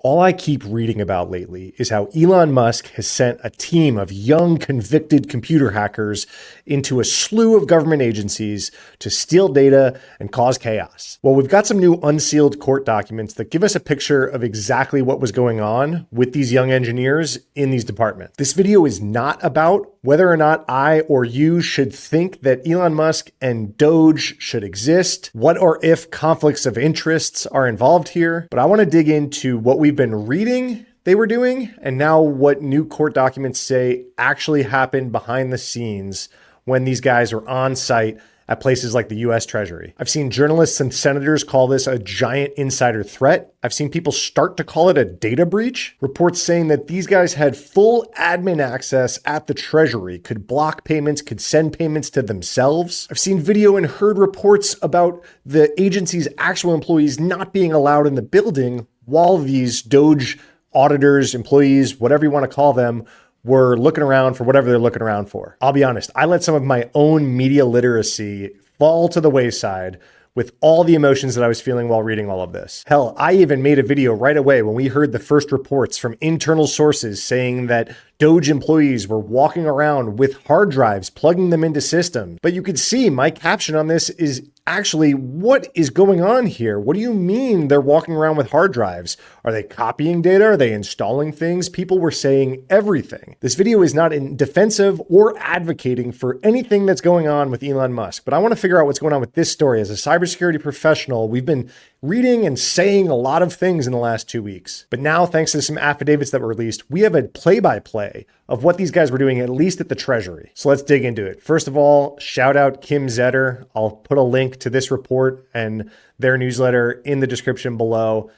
All I keep reading about lately is how Elon Musk has sent a team of young, convicted computer hackers into a slew of government agencies to steal data and cause chaos. Well, we've got some new unsealed court documents that give us a picture of exactly what was going on with these young engineers in these departments. This video is not about whether or not I or you should think that Elon Musk and DOGE should exist, what or if conflicts of interests are involved here, but I want to dig into what we've been reading they were doing and now what new court documents say actually happened behind the scenes when these guys were on site at places like the US Treasury. I've seen journalists and senators call this a giant insider threat. I've seen people start to call it a data breach. Reports saying that these guys had full admin access at the Treasury, could block payments, could send payments to themselves. I've seen video and heard reports about the agency's actual employees not being allowed in the building while these DOGE auditors, employees, whatever you want to call them, were looking around for whatever they're looking around for. I'll be honest, I let some of my own media literacy fall to the wayside with all the emotions that I was feeling while reading all of this. Hell, I even made a video right away when we heard the first reports from internal sources saying that DOGE employees were walking around with hard drives, plugging them into systems. But you could see my caption on this is actually, what is going on here? What do you mean they're walking around with hard drives? Are they copying data? Are they installing things? People were saying everything. This video is not in defensive or advocating for anything that's going on with Elon Musk, but I want to figure out what's going on with this story. As a cybersecurity professional, we've been reading and saying a lot of things in the last 2 weeks. But now, thanks to some affidavits that were released, we have a play-by-play of what these guys were doing, at least at the Treasury. So let's dig into it. First of all, shout out Kim Zetter. I'll put a link to this report and their newsletter in the description below.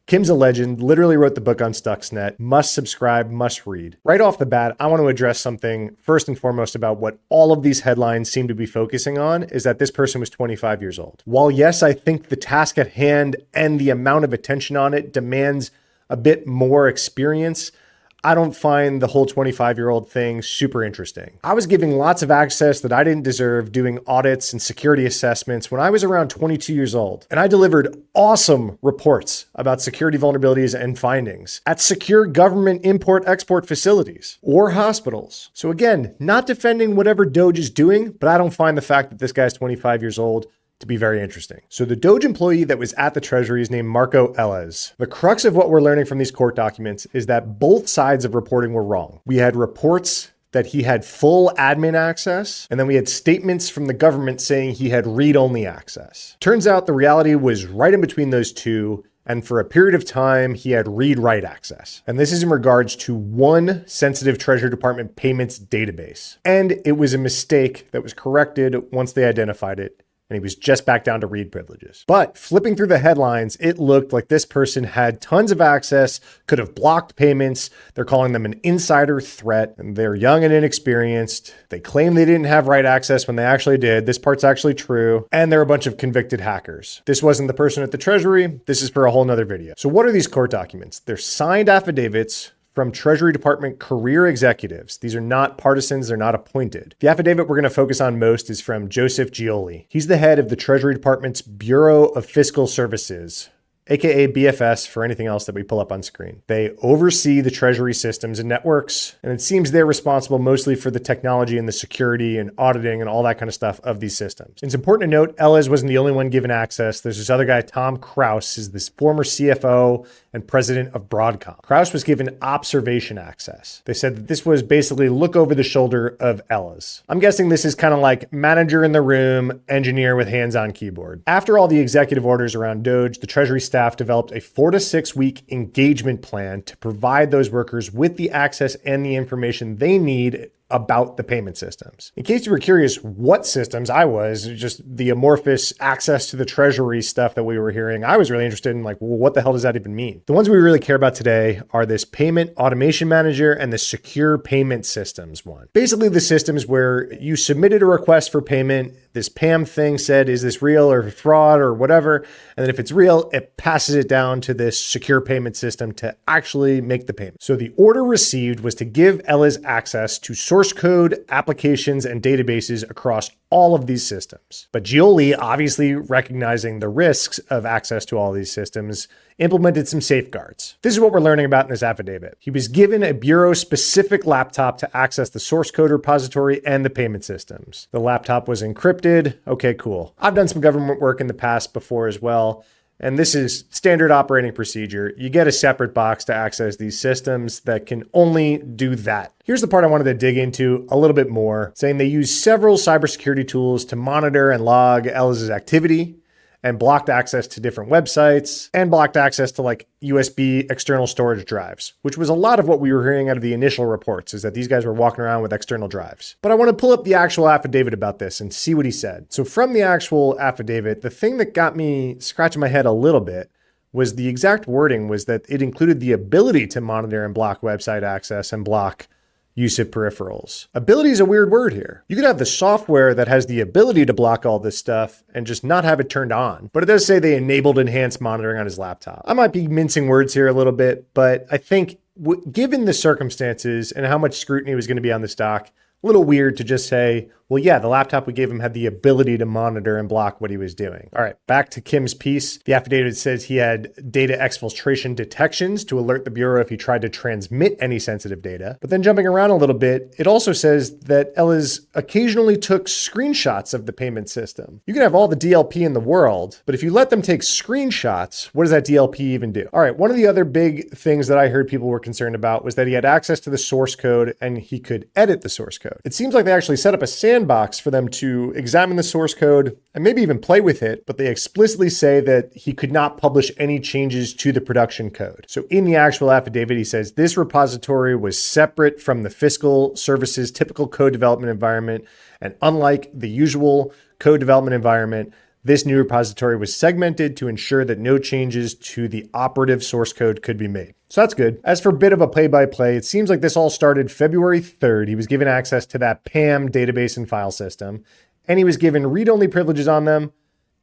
Kim's a legend, literally wrote the book on Stuxnet. Must subscribe, must read. Right off the bat, I want to address something first and foremost about what all of these headlines seem to be focusing on is that this person was 25 years old. While yes, I think the task at hand and the amount of attention on it demands a bit more experience, I don't find the whole 25-year-old thing super interesting. I was giving lots of access that I didn't deserve doing audits and security assessments when I was around 22 years old. And I delivered awesome reports about security vulnerabilities and findings at secure government import-export facilities or hospitals. So again, not defending whatever DOGE is doing, but I don't find the fact that this guy's 25 years old to be very interesting. So the DOGE employee that was at the Treasury is named Marco Ellis. The crux of what we're learning from these court documents is that both sides of reporting were wrong. We had reports that he had full admin access, and then we had statements from the government saying he had read-only access. Turns out the reality was right in between those two, and for a period of time, he had read-write access. And this is in regards to one sensitive Treasury Department payments database. And it was a mistake that was corrected once they identified it, and he was just back down to read privileges. But flipping through the headlines, it looked like this person had tons of access, could have blocked payments. They're calling them an insider threat, and they're young and inexperienced. They claim they didn't have write access when they actually did. This part's actually true. And they're a bunch of convicted hackers. This wasn't the person at the Treasury. This is for a whole nother video. So what are these court documents? They're signed affidavits from Treasury Department career executives. These are not partisans, they're not appointed. The affidavit we're going to focus on most is from Joseph Gioli. He's the head of the Treasury Department's Bureau of Fiscal Services, aka BFS for anything else that we pull up on screen. They oversee the Treasury systems and networks, and it seems they're responsible mostly for the technology and the security and auditing and all that kind of stuff of these systems. It's important to note, Ellis wasn't the only one given access. There's this other guy, Tom Krause, is this former CFO and president of Broadcom. Krause was given observation access. They said that this was basically look over the shoulder of Ellis. I'm guessing this is kind of like manager in the room, engineer with hands-on keyboard. After all the executive orders around DOGE, the Treasury staff developed a 4 to 6 week engagement plan to provide those workers with the access and the information they need about the payment systems. In case you were curious what systems I was, just the amorphous access to the Treasury stuff that we were hearing, I was really interested in like, well, what the hell does that even mean? The ones we really care about today are this payment automation manager and the secure payment systems one. Basically the systems where you submitted a request for payment, this PAM thing said, is this real or fraud or whatever? And then if it's real, it passes it down to this secure payment system to actually make the payment. So the order received was to give Ellis access to source source code, applications, and databases across all of these systems. But Gioli, obviously recognizing the risks of access to all these systems, implemented some safeguards. This is what we're learning about in this affidavit. He was given a bureau-specific laptop to access the source code repository and the payment systems. The laptop was encrypted. Okay, cool. I've done some government work in the past before as well, and this is standard operating procedure. You get a separate box to access these systems that can only do that. Here's the part I wanted to dig into a little bit more, saying they use several cybersecurity tools to monitor and log Ellis's activity, and blocked access to different websites, and blocked access to like USB external storage drives, which was a lot of what we were hearing out of the initial reports, is that these guys were walking around with external drives. But I want to pull up the actual affidavit about this and see what he said. So from the actual affidavit, the thing that got me scratching my head a little bit was the exact wording was that it included the ability to monitor and block website access and block use of peripherals. Ability is a weird word here. You could have the software that has the ability to block all this stuff and just not have it turned on. But it does say they enabled enhanced monitoring on his laptop. I might be mincing words here a little bit, but I think given the circumstances and how much scrutiny was going to be on this doc, a little weird to just say, well, yeah, the laptop we gave him had the ability to monitor and block what he was doing. All right, back to Kim's piece. The affidavit says he had data exfiltration detections to alert the Bureau if he tried to transmit any sensitive data. But then jumping around a little bit, it also says that Ellis occasionally took screenshots of the payment system. You can have all the DLP in the world, but if you let them take screenshots, what does that DLP even do? All right, one of the other big things that I heard people were concerned about was that he had access to the source code and he could edit the source code. It seems like they actually set up a sandbox for them to examine the source code and maybe even play with it, but they explicitly say that he could not publish any changes to the production code. So in the actual affidavit, he says this repository was separate from the fiscal services typical code development environment, and unlike the usual code development environment, this new repository was segmented to ensure that no changes to the operative source code could be made. So that's good. As for a bit of a play-by-play, it seems like this all started February 3rd. He was given access to that PAM database and file system, and he was given read-only privileges on them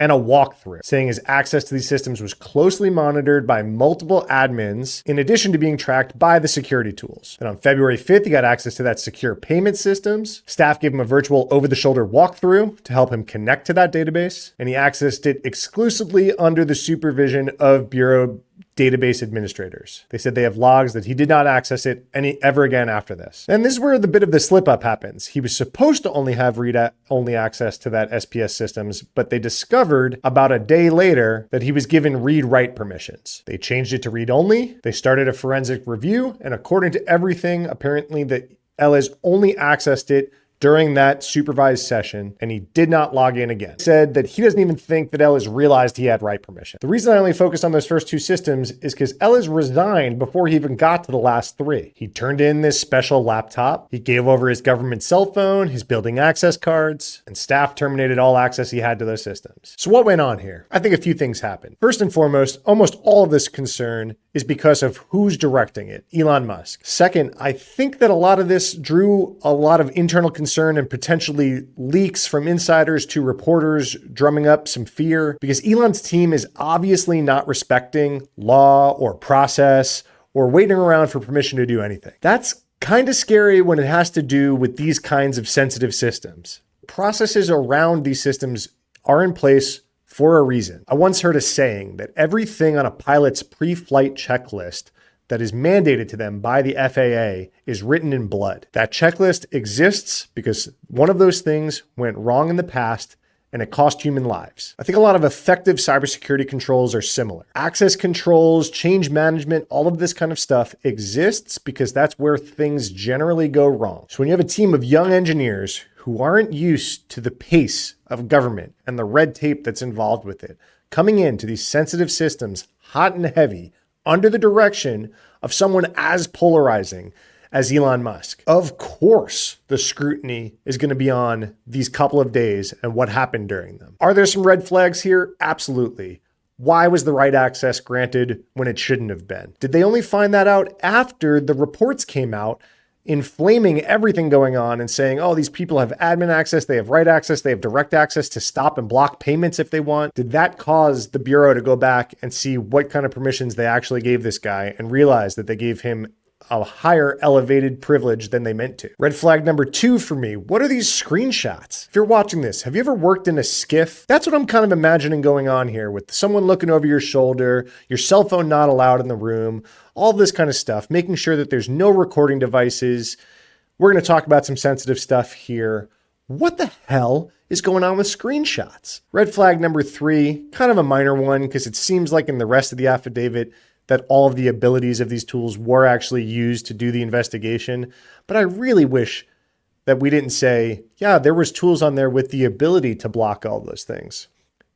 and a walkthrough, saying his access to these systems was closely monitored by multiple admins, in addition to being tracked by the security tools. And on February 5th, he got access to that secure payment systems. Staff gave him a virtual over-the-shoulder walkthrough to help him connect to that database, and he accessed it exclusively under the supervision of Bureau database administrators. They said they have logs that he did not access it ever again after this. And this is where the bit of the slip up happens. He was supposed to only have read-only access to that SPS systems, but they discovered about a day later that he was given read-write permissions. They changed it to read-only. They started a forensic review, and according to everything, apparently that Ellis only accessed it during that supervised session, and he did not log in again. He said that he doesn't even think that Ellis realized he had write permission. The reason I only focused on those first two systems is because Ellis resigned before he even got to the last three. He turned in this special laptop. He gave over his government cell phone, his building access cards, and staff terminated all access he had to those systems. So what went on here? I think a few things happened. First and foremost, almost all of this concern is because of who's directing it, Elon Musk. Second, I think that a lot of this drew a lot of internal concern and potentially leaks from insiders to reporters, drumming up some fear, because Elon's team is obviously not respecting law or process or waiting around for permission to do anything. That's kind of scary when it has to do with these kinds of sensitive systems. Processes around these systems are in place for a reason. I once heard a saying that everything on a pilot's pre-flight checklist that is mandated to them by the FAA is written in blood. That checklist exists because one of those things went wrong in the past and it cost human lives. I think a lot of effective cybersecurity controls are similar. Access controls, change management, all of this kind of stuff exists because that's where things generally go wrong. So when you have a team of young engineers who aren't used to the pace of government and the red tape that's involved with it, coming into these sensitive systems hot and heavy under the direction of someone as polarizing as Elon Musk, of course, the scrutiny is going to be on these couple of days and what happened during them. Are there some red flags here? Absolutely. Why was the right access granted when it shouldn't have been? Did they only find that out after the reports came out, inflaming everything going on and saying, oh, these people have admin access, they have write access, they have direct access to stop and block payments if they want? Did that cause the Bureau to go back and see what kind of permissions they actually gave this guy and realize that they gave him a higher elevated privilege than they meant to. Red flag number 2 for me, what are these screenshots? If you're watching this, have you ever worked in a skiff? That's what I'm kind of imagining going on here, with someone looking over your shoulder, your cell phone not allowed in the room, all this kind of stuff, making sure that there's no recording devices. We're going to talk about some sensitive stuff here. What the hell is going on with screenshots? Red flag number 3, kind of a minor one, because it seems like in the rest of the affidavit that all of the abilities of these tools were actually used to do the investigation. But I really wish that we didn't say, yeah, there was tools on there with the ability to block all those things.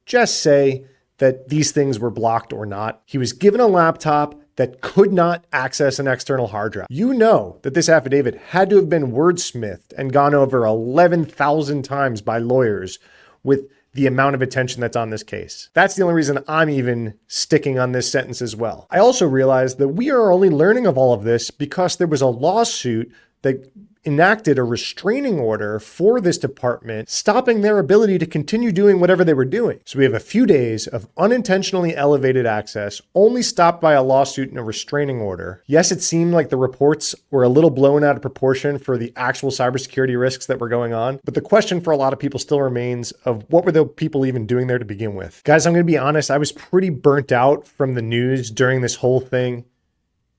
Just say that these things were blocked or not. He was given a laptop that could not access an external hard drive. You know that this affidavit had to have been wordsmithed and gone over 11,000 times by lawyers with the amount of attention that's on this case. That's the only reason I'm even sticking on this sentence as well. I also realized that we are only learning of all of this because there was a lawsuit that enacted a restraining order for this department, stopping their ability to continue doing whatever they were doing. So we have a few days of unintentionally elevated access, only stopped by a lawsuit and a restraining order. Yes, it seemed like the reports were a little blown out of proportion for the actual cybersecurity risks that were going on, but the question for a lot of people still remains of what were the people even doing there to begin with? Guys, I'm going to be honest, I was pretty burnt out from the news during this whole thing.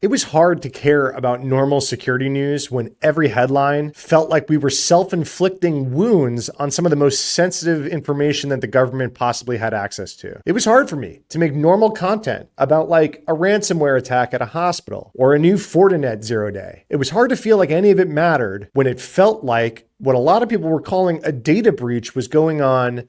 It was hard to care about normal security news when every headline felt like we were self-inflicting wounds on some of the most sensitive information that the government possibly had access to. It was hard for me to make normal content about like a ransomware attack at a hospital or a new Fortinet zero-day. It was hard to feel like any of it mattered when it felt like what a lot of people were calling a data breach was going on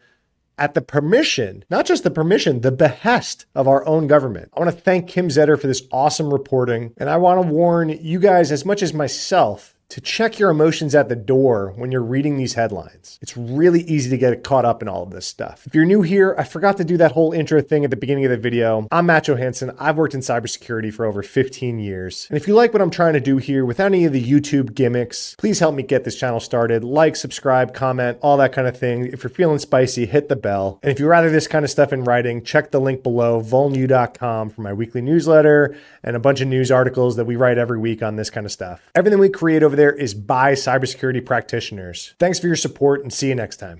at the permission, not just the permission, the behest of our own government. I want to thank Kim Zetter for this awesome reporting. And I want to warn you guys, as much as myself, to check your emotions at the door when you're reading these headlines. It's really easy to get caught up in all of this stuff. If you're new here, I forgot to do that whole intro thing at the beginning of the video. I'm Matt Johansson. I've worked in cybersecurity for over 15 years. And if you like what I'm trying to do here with any of the YouTube gimmicks, please help me get this channel started. Like, subscribe, comment, all that kind of thing. If you're feeling spicy, hit the bell. And if you'd rather this kind of stuff in writing, check the link below, volnew.com, for my weekly newsletter and a bunch of news articles that we write every week on this kind of stuff. Everything we create over there is by cybersecurity practitioners. Thanks for your support and see you next time.